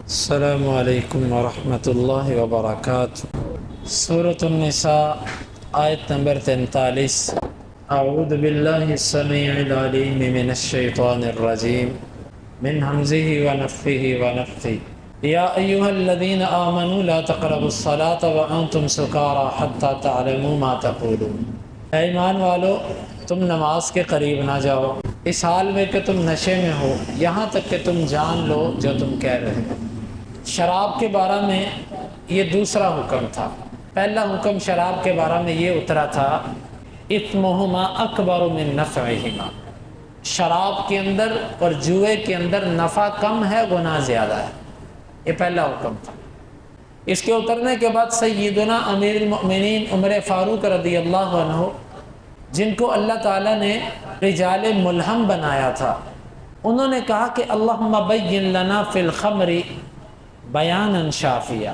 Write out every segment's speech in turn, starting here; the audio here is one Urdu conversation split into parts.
السلام علیکم ورحمۃ اللہ وبرکاتہ۔ سورۃ النساء آیت نمبر 43۔ اعوذ باللہ السمیع العلیم من الشیطان الرجیم من ہمزہ ونفخہ ونفثہ یا ایھا الذین آمنوا لا تقربوا الصلاة وانتم سکارى حتی تعلموا ما تقولون۔ اے ایمان والو، تم نماز کے قریب نہ جاؤ اس حال میں کہ تم نشے میں ہو، یہاں تک کہ تم جان لو جو تم کہہ رہے ہو۔ شراب کے بارے میں یہ دوسرا حکم تھا۔ پہلا حکم شراب کے بارے میں یہ اترا تھا، اثمہما اکبر من نفعہما۔ شراب کے اندر اور جوئے کے اندر نفع کم ہے، گناہ زیادہ ہے۔ یہ پہلا حکم تھا۔ اس کے اترنے کے بعد سیدنا امیر المؤمنین عمر فاروق رضی اللہ عنہ، جن کو اللہ تعالیٰ نے رجال ملہم بنایا تھا، انہوں نے کہا کہ اللہم بین لنا فی الخمر بیانا شافیہ،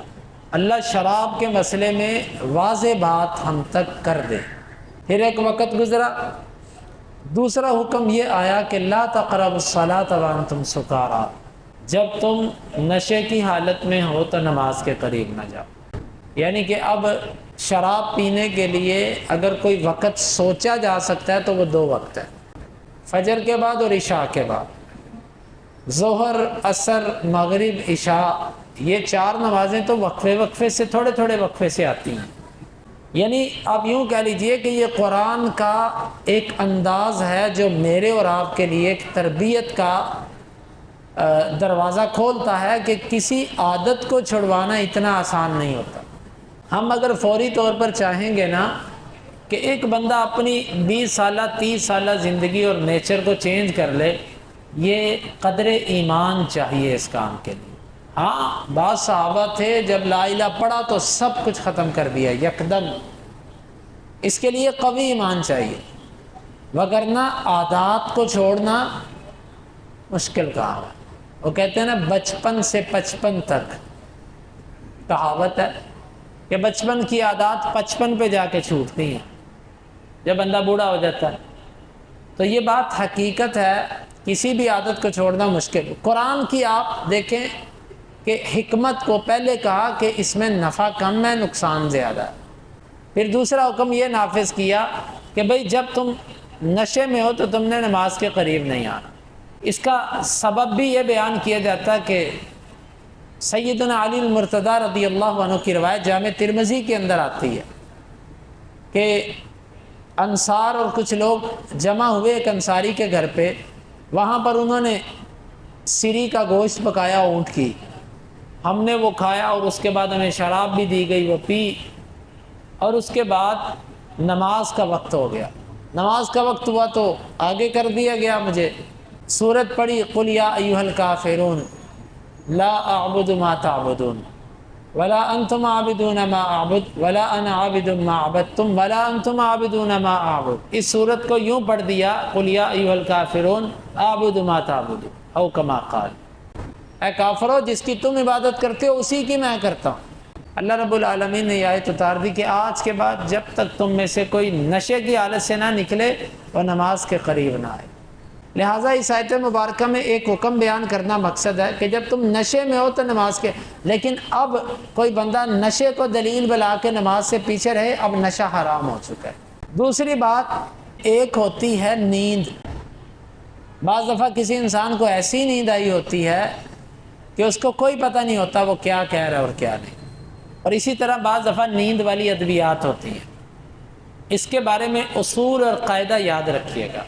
اللہ شراب کے مسئلے میں واضح بات ہم تک کر دے۔ پھر ایک وقت گزرا، دوسرا حکم یہ آیا کہ لا تقربوا الصلاة وانتم سکارى، جب تم نشے کی حالت میں ہو تو نماز کے قریب نہ جاؤ۔ یعنی کہ اب شراب پینے کے لیے اگر کوئی وقت سوچا جا سکتا ہے تو وہ دو وقت ہے، فجر کے بعد اور عشاء کے بعد۔ ظہر، عصر، مغرب، عشاء، یہ چار نمازیں تو وقفے وقفے سے، تھوڑے تھوڑے وقفے سے آتی ہیں۔ یعنی آپ یوں کہہ لیجئے کہ یہ قرآن کا ایک انداز ہے جو میرے اور آپ کے لیے ایک تربیت کا دروازہ کھولتا ہے کہ کسی عادت کو چھڑوانا اتنا آسان نہیں ہوتا۔ ہم اگر فوری طور پر چاہیں گے نا کہ ایک بندہ اپنی 20 سالہ 30 سالہ زندگی اور نیچر کو چینج کر لے، یہ قدر ایمان چاہیے اس کام کے لیے۔ ہاں، بعض صحابہ تھے جب لا الہ پڑھا تو سب کچھ ختم کر دیا یکدم، اس کے لیے قوی ایمان چاہیے، وگرنہ عادات کو چھوڑنا مشکل کام ہے۔ وہ کہتے ہیں نا، بچپن سے 55 تک، کہاوت ہے کہ بچپن کی عادات 55 پہ جا کے چھوٹتی ہیں جب بندہ بوڑھا ہو جاتا ہے۔ تو یہ بات حقیقت ہے، کسی بھی عادت کو چھوڑنا مشکل۔ قرآن کی آپ دیکھیں کہ حکمت کو پہلے کہا کہ اس میں نفع کم ہے، نقصان زیادہ ہے۔ پھر دوسرا حکم یہ نافذ کیا کہ بھئی جب تم نشے میں ہو تو تم نے نماز کے قریب نہیں آنا۔ اس کا سبب بھی یہ بیان کیا جاتا ہے کہ سیدنا علی المرتضیٰ رضی اللہ عنہ کی روایت جامع ترمذی کے اندر آتی ہے کہ انصار اور کچھ لوگ جمع ہوئے ایک انصاری کے گھر پہ، وہاں پر انہوں نے سری کا گوشت پکایا اونٹ کی، ہم نے وہ کھایا اور اس کے بعد ہمیں شراب بھی دی گئی، وہ پی، اور اس کے بعد نماز کا وقت ہو گیا۔ نماز کا وقت ہوا تو آگے کر دیا گیا، مجھے سورت پڑھی، قل یا ایھا الکافرون لا اعبد ما تعبدون ولا انتم عابدون ما اعبد ولا انا عابد ما عبدتم ولا انتم عابدون ما اعبد۔ اس سورت کو یوں پڑھ دیا، قل یا ایھا الکافرون اعبد ما تعبدون او کما قال، اے کافرو جس کی تم عبادت کرتے ہو اسی کی میں کرتا ہوں۔ اللہ رب العالمین نے یہ آیت اتار دی کہ آج کے بعد جب تک تم میں سے کوئی نشے کی حالت سے نہ نکلے اور نماز کے قریب نہ آئے۔ لہٰذا اس آیت مبارکہ میں ایک حکم بیان کرنا مقصد ہے کہ جب تم نشے میں ہو تو نماز کے، لیکن اب کوئی بندہ نشے کو دلیل بلا کے نماز سے پیچھے رہے، اب نشہ حرام ہو چکا ہے۔ دوسری بات ایک ہوتی ہے نیند۔ بعض دفعہ کسی انسان کو ایسی نیند آئی ہوتی ہے کہ اس کو کوئی پتہ نہیں ہوتا وہ کیا کہہ رہا ہے اور کیا نہیں، اور اسی طرح بعض دفعہ نیند والی ادویات ہوتی ہیں۔ اس کے بارے میں اصول اور قاعدہ یاد رکھیے گا۔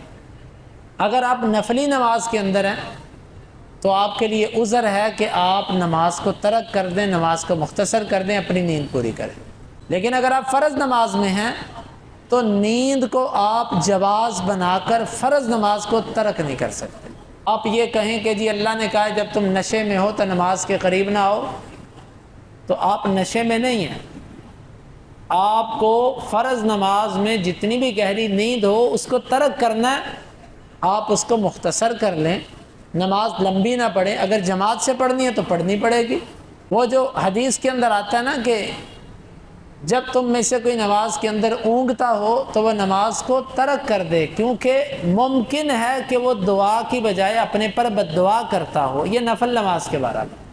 اگر آپ نفلی نماز کے اندر ہیں تو آپ کے لیے عذر ہے کہ آپ نماز کو ترک کر دیں، نماز کو مختصر کر دیں، اپنی نیند پوری کریں۔ لیکن اگر آپ فرض نماز میں ہیں تو نیند کو آپ جواز بنا کر فرض نماز کو ترک نہیں کر سکتے۔ آپ یہ کہیں کہ جی اللہ نے کہا جب تم نشے میں ہو تو نماز کے قریب نہ ہو، تو آپ نشے میں نہیں ہیں۔ آپ کو فرض نماز میں جتنی بھی گہری نیند ہو اس کو ترک کرنا ہے، آپ اس کو مختصر کر لیں، نماز لمبی نہ پڑھے۔ اگر جماعت سے پڑھنی ہے تو پڑھنی پڑے گی۔ وہ جو حدیث کے اندر آتا ہے نا کہ جب تم میں سے کوئی نماز کے اندر اونگتا ہو تو وہ نماز کو ترک کر دے، کیونکہ ممکن ہے کہ وہ دعا کی بجائے اپنے پر بد دعا کرتا ہو۔ یہ نفل نماز کے بارے میں۔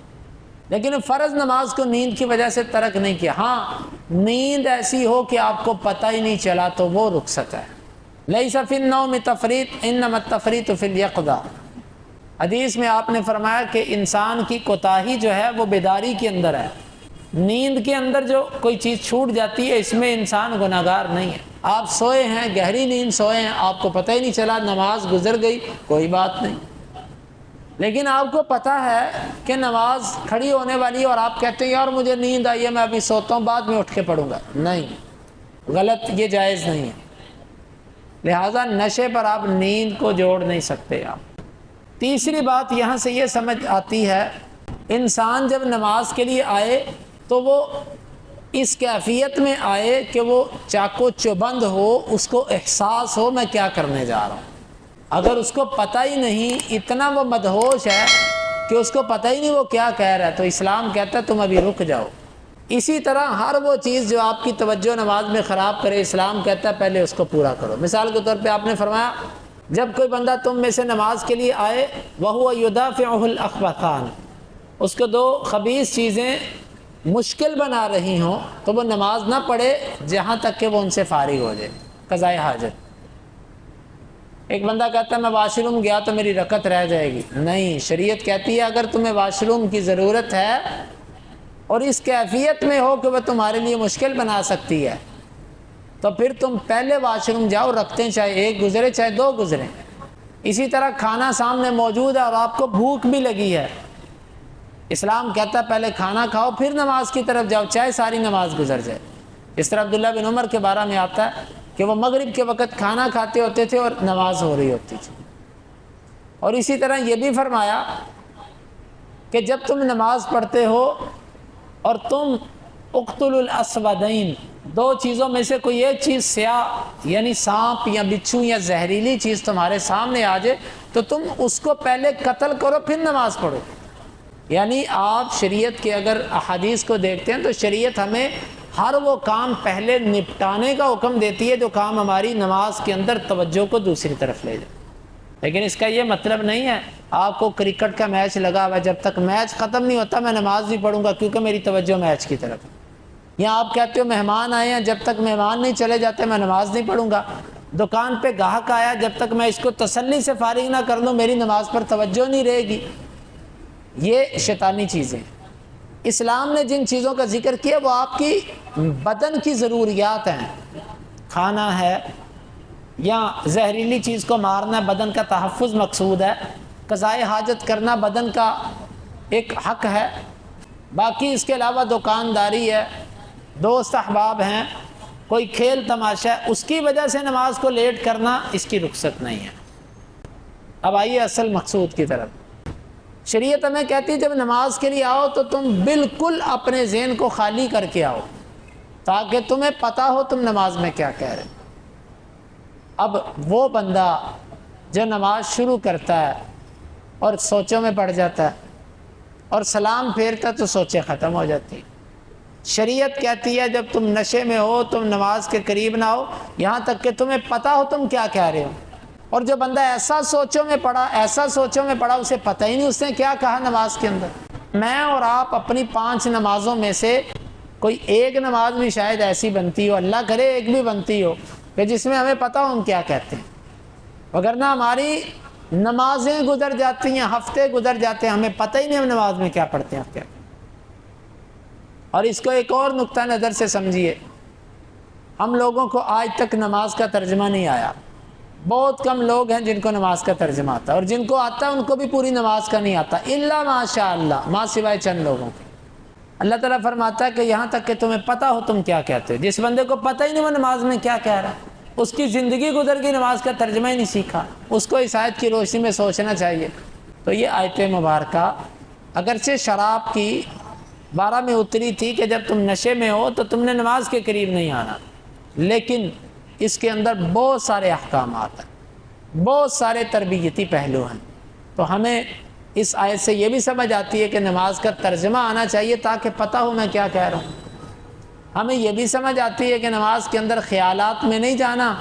لیکن فرض نماز کو نیند کی وجہ سے ترک نہیں کیا۔ ہاں نیند ایسی ہو کہ آپ کو پتہ ہی نہیں چلا تو وہ رخصت ہے۔ لیس فی النوم تفریط انما التفریط فی الیقظہ، حدیث میں آپ نے فرمایا کہ انسان کی کوتاہی جو ہے وہ بیداری کے اندر ہے، نیند کے اندر جو کوئی چیز چھوٹ جاتی ہے اس میں انسان گناہگار نہیں ہے۔ آپ سوئے ہیں، گہری نیند سوئے ہیں، آپ کو پتہ ہی نہیں چلا، نماز گزر گئی، کوئی بات نہیں۔ لیکن آپ کو پتہ ہے کہ نماز کھڑی ہونے والی ہے اور آپ کہتے ہیں یار مجھے نیند آئی ہے، میں ابھی سوتا ہوں، بعد میں اٹھ کے پڑھوں گا، نہیں، غلط، یہ جائز نہیں ہے۔ لہٰذا نشے پر آپ نیند کو جوڑ نہیں سکتے آپ۔ تیسری بات یہاں سے یہ سمجھ آتی ہے، انسان جب نماز کے لیے آئے تو وہ اس کیفیت میں آئے کہ وہ چاقو چوبند ہو، اس کو احساس ہو میں کیا کرنے جا رہا ہوں۔ اگر اس کو پتہ ہی نہیں، اتنا وہ مدہوش ہے کہ اس کو پتہ ہی نہیں وہ کیا کہہ رہا ہے، تو اسلام کہتا ہے تم ابھی رک جاؤ۔ اسی طرح ہر وہ چیز جو آپ کی توجہ نماز میں خراب کرے، اسلام کہتا ہے پہلے اس کو پورا کرو۔ مثال کے طور پہ آپ نے فرمایا جب کوئی بندہ تم میں سے نماز کے لیے آئے وَهُوَ يُدَافِعُهُ الْأَخْبَثَانِ، اس کو دو خبیث چیزیں مشکل بنا رہی ہوں تو وہ نماز نہ پڑھے جہاں تک کہ وہ ان سے فارغ ہو جائے، قضائے حاجت۔ ایک بندہ کہتا ہے میں واش روم گیا تو میری رکعت رہ جائے گی، نہیں، شریعت کہتی ہے اگر تمہیں واش روم کی ضرورت ہے اور اس کیفیت میں ہو کہ وہ تمہارے لیے مشکل بنا سکتی ہے تو پھر تم پہلے واش روم جاؤ، رکھتے چاہے ایک گزرے چاہے دو گزرے۔ اسی طرح کھانا سامنے موجود ہے اور آپ کو بھوک بھی لگی ہے، اسلام کہتا ہے پہلے کھانا کھاؤ پھر نماز کی طرف جاؤ، چاہے ساری نماز گزر جائے۔ اس طرح عبداللہ بن عمر کے بارے میں آتا ہے کہ وہ مغرب کے وقت کھانا کھاتے ہوتے تھے اور نماز ہو رہی ہوتی تھی۔ اور اسی طرح یہ بھی فرمایا کہ جب تم نماز پڑھتے ہو اور تم اقتلوا الاسودین، دو چیزوں میں سے کوئی ایک چیز سیاہ یعنی سانپ یا بچھو یا زہریلی چیز تمہارے سامنے آ جائے تو تم اس کو پہلے قتل کرو پھر نماز پڑھو۔ یعنی آپ شریعت کے اگر احادیث کو دیکھتے ہیں تو شریعت ہمیں ہر وہ کام پہلے نپٹانے کا حکم دیتی ہے جو کام ہماری نماز کے اندر توجہ کو دوسری طرف لے جائے۔ لیکن اس کا یہ مطلب نہیں ہے آپ کو کرکٹ کا میچ لگا ہوا ہے، جب تک میچ ختم نہیں ہوتا میں نماز نہیں پڑھوں گا کیونکہ میری توجہ میچ کی طرف ہے۔ یا آپ کہتے ہو مہمان آئے ہیں، جب تک مہمان نہیں چلے جاتے میں نماز نہیں پڑھوں گا۔ دکان پہ گاہک آیا، جب تک میں اس کو تسلی سے فارغ نہ کر لوں میری نماز پر توجہ نہیں رہے گی۔ یہ شیطانی چیزیں۔ اسلام نے جن چیزوں کا ذکر کیا وہ آپ کی بدن کی ضروریات ہیں، کھانا ہے یا زہریلی چیز کو مارنا، بدن کا تحفظ مقصود ہے، قضائے حاجت کرنا بدن کا ایک حق ہے۔ باقی اس کے علاوہ دکانداری ہے، دوست احباب ہیں، کوئی کھیل تماشا ہے، اس کی وجہ سے نماز کو لیٹ کرنا اس کی رخصت نہیں ہے۔ اب آئیے اصل مقصود کی طرف۔ شریعت ہمیں کہتی ہے جب نماز کے لیے آؤ تو تم بالکل اپنے ذہن کو خالی کر کے آؤ تاکہ تمہیں پتہ ہو تم نماز میں کیا کہہ رہے۔ اب وہ بندہ جو نماز شروع کرتا ہے اور سوچوں میں پڑ جاتا ہے اور سلام پھیرتا تو سوچیں ختم ہو جاتی ہیں۔ شریعت کہتی ہے جب تم نشے میں ہو تم نماز کے قریب نہ ہو یہاں تک کہ تمہیں پتہ ہو تم کیا کہہ رہے ہو۔ اور جو بندہ ایسا سوچوں میں پڑا اسے پتہ ہی نہیں اس نے کیا کہا نماز کے اندر۔ میں اور آپ اپنی 5 نمازوں میں سے کوئی ایک نماز بھی شاید ایسی بنتی ہو، اللہ کرے ایک بھی بنتی ہو کہ جس میں ہمیں پتہ ہو ہم کیا کہتے ہیں، وگرنہ ہماری نمازیں گزر جاتی ہیں، ہفتے گزر جاتے ہیں، ہمیں پتہ ہی نہیں ہم نماز میں کیا پڑھتے ہیں کیا۔ اور اس کو ایک اور نقطہ نظر سے سمجھیے، ہم لوگوں کو آج تک نماز کا ترجمہ نہیں آیا۔ بہت کم لوگ ہیں جن کو نماز کا ترجمہ آتا ہے، اور جن کو آتا ہے ان کو بھی پوری نماز کا نہیں آتا، الا ماشاء اللہ، ماں سوائے چند لوگوں کے۔ اللہ تعالیٰ فرماتا ہے کہ یہاں تک کہ تمہیں پتہ ہو تم کیا کہتے ہو۔ جس بندے کو پتہ ہی نہیں وہ نماز میں کیا کہہ رہا ہے، اس کی زندگی گزر گئی نماز کا ترجمہ ہی نہیں سیکھا، اس کو اس آیت کی روشنی میں سوچنا چاہیے۔ تو یہ آیت مبارکہ اگرچہ شراب کی بارہ میں اتری تھی کہ جب تم نشے میں ہو تو تم نے نماز کے قریب نہیں آنا، لیکن اس کے اندر بہت سارے احکامات ہیں، بہت سارے تربیتی پہلو ہیں۔ تو ہمیں اس آیت سے یہ بھی سمجھ آتی ہے کہ نماز کا ترجمہ آنا چاہیے تاکہ پتہ ہو میں کیا کہہ رہا ہوں۔ ہمیں یہ بھی سمجھ آتی ہے کہ نماز کے اندر خیالات میں نہیں جانا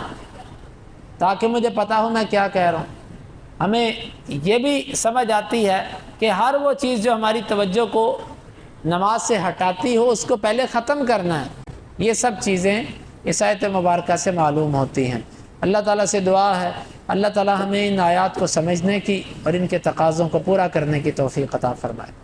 تاکہ مجھے پتہ ہو میں کیا کہہ رہا ہوں۔ ہمیں یہ بھی سمجھ آتی ہے کہ ہر وہ چیز جو ہماری توجہ کو نماز سے ہٹاتی ہو اس کو پہلے ختم کرنا ہے۔ یہ سب چیزیں اس آیت مبارکہ سے معلوم ہوتی ہیں۔ اللہ تعالیٰ سے دعا ہے اللہ تعالیٰ ہمیں ان آیات کو سمجھنے کی اور ان کے تقاضوں کو پورا کرنے کی توفیق عطا فرمائے۔